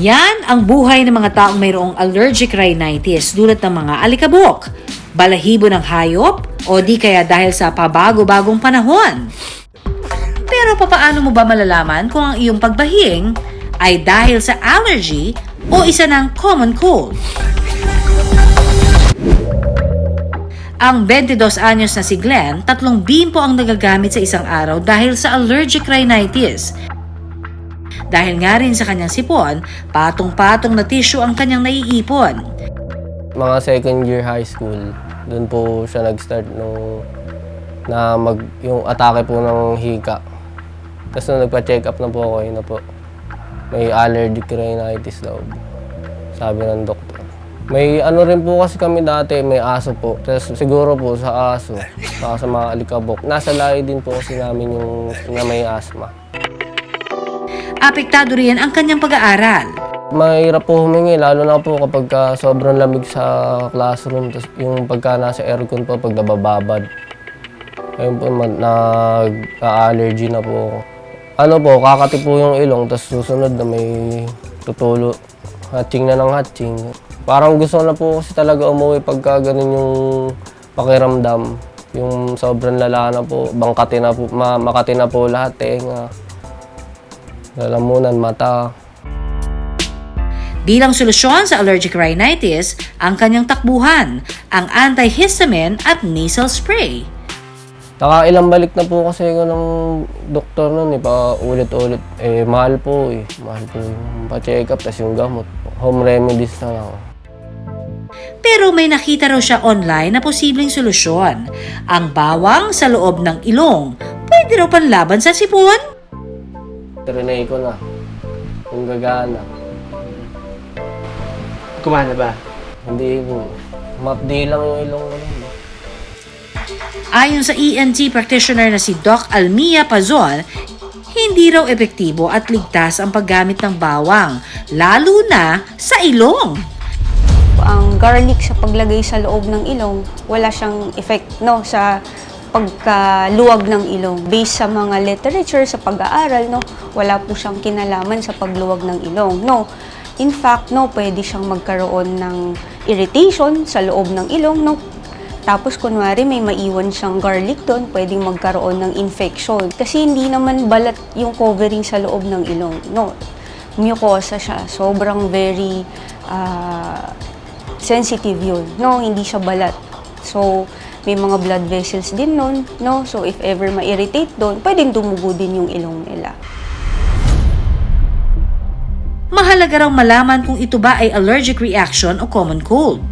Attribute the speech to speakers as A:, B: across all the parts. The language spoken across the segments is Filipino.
A: Yan ang buhay ng mga taong mayroong allergic rhinitis dulot ng mga alikabok, balahibo ng hayop, o di kaya dahil sa pabago-bagong panahon. Pero papaano mo ba malalaman kung ang iyong pagbahing ay dahil sa allergy o isa ng common cold? Ang 22 anyos na si Glenn, 3 bimpo ang nagagamit sa isang araw dahil sa allergic rhinitis. Dahil nga rin sa kanyang sipon, patong-patong na tissue ang kanyang naiipon.
B: Mga second year high school, doon po siya nag-start yung atake po ng hika. Tapos nung nagpa-check up na po ako, yun na po, may allergic rhinitis daw, sabi ng doktor. May ano rin po kasi kami dati, may aso po. Tapos siguro po sa aso, saka sa mga alikabok. Nasa lahi din po kasi namin yung na may asthma.
A: Apektado rin ang kanyang pag-aaral.
B: Mahirap po humingi, lalo na po kapag sobrang lamig sa classroom. Tapos yung pagka nasa aircon po, pag nabababad. Ayun po, nag-allergy na po ako. Ano po, kakati po yung ilong, tapos susunod na may tutulo. Hatching na ng hatching. Parang gusto na po kasi talaga umuwi pagka ganun yung pakiramdam. Yung sobrang lala na po, bangkati na po, makati na po lahat, tenga, lalamunan, mata.
A: Bilang solusyon sa allergic rhinitis, ang kanyang takbuhan, ang antihistamine at nasal spray.
B: Ilang balik na po kasi ko ng doktor nun, pa ulit-ulit. Mahal po yung pa-check up, tas yung gamot. Home remedies na lang.
A: Pero may nakita raw siya online na posibleng solusyon. Ang bawang sa loob ng ilong. Pwede raw panlaban sa sipon?
B: Trinay ko na. Kung gagana.
C: Kumana ba?
B: Hindi po. Mapdi lang yung ilong ko.
A: Ayon sa ENT practitioner na si Doc Almia Pazon, hindi raw epektibo at ligtas ang paggamit ng bawang, lalo na sa ilong.
D: Ang garlic sa paglagay sa loob ng ilong, wala siyang effect sa pagkaluwag ng ilong. Based sa mga literature, sa pag-aaral, wala po siyang kinalaman sa pagluwag ng ilong. In fact, pwede siyang magkaroon ng irritation sa loob ng ilong. Tapos, kunwari, may maiwan siyang garlic doon, pwedeng magkaroon ng infection. Kasi hindi naman balat yung covering sa loob ng ilong. Mucosa siya. Sobrang very sensitive yun. Hindi siya balat. So, may mga blood vessels din nun. So, if ever ma-irritate doon, pwedeng dumugo din yung ilong nila.
A: Mahalaga raw malaman kung ito ba ay allergic reaction o common cold.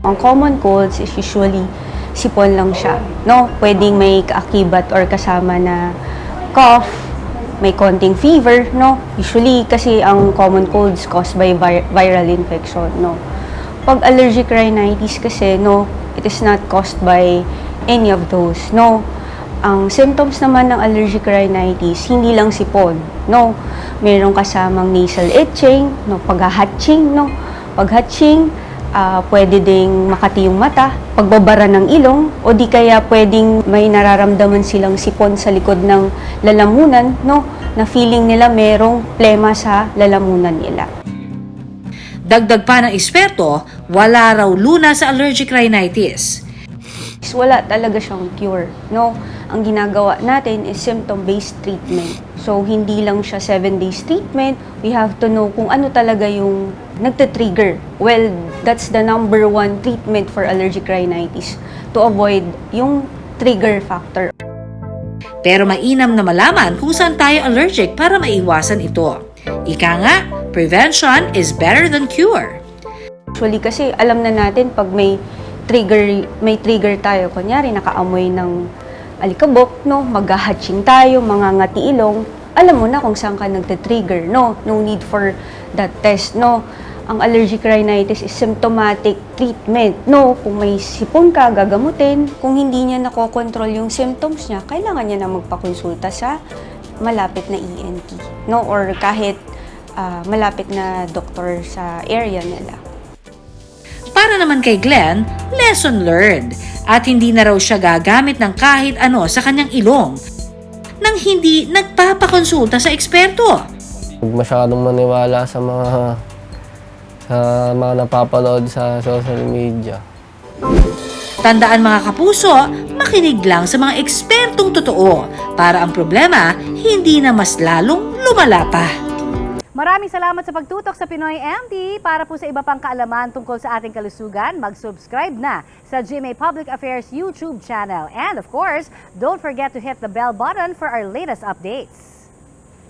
D: Ang common colds is usually sipon lang siya. Pwedeng may kaakibat or kasama na cough, may konting fever, Usually kasi ang common colds caused by viral infection, Pag allergic rhinitis kasi, it is not caused by any of those, Ang symptoms naman ng allergic rhinitis, hindi lang sipon, Merong kasamang nasal itching, paghahatching, Paghatching, pwede ding makati yung mata, pagbabara ng ilong, o di kaya pwedeng may nararamdaman silang sipon sa likod ng lalamunan, na feeling nila merong plema sa lalamunan nila.
A: Dagdag pa ng eksperto, wala raw luna sa allergic rhinitis.
D: Wala talaga siyang cure, Ang ginagawa natin is symptom-based treatment. So, hindi lang siya 7 days treatment. We have to know kung ano talaga yung nagte-trigger. Well, that's the number 1 treatment for allergic rhinitis, to avoid yung trigger factor.
A: Pero mainam na malaman kung saan tayo allergic para maiwasan ito. Ika nga, prevention is better than cure.
D: Actually, kasi alam na natin pag may trigger tayo, kunyari nakaamoy ng alikabok, maghahatching tayo, mangangati ilong, alam mo na kung saan ka nagte-trigger, no need for that test, Ang allergic rhinitis is symptomatic treatment, kung may sipon ka, gagamutin. Kung hindi niya nakokontrol yung symptoms niya, kailangan niya na magpakonsulta sa malapit na ENT, or kahit malapit na doktor sa area nila.
A: Para naman kay Glenn, lesson learned at hindi na raw siya gagamit ng kahit ano sa kanyang ilong nang hindi nagpapakonsulta sa eksperto.
B: Huwag masyadong maniwala sa mga napapanood sa social media.
A: Tandaan mga kapuso, makinig lang sa mga ekspertong totoo para ang problema hindi na mas lalong lumala pa.
C: Maraming salamat sa pagtutok sa Pinoy MD. Para po sa iba pang kaalaman tungkol sa ating kalusugan, mag-subscribe na sa GMA Public Affairs YouTube channel. And of course, don't forget to hit the bell button for our latest updates.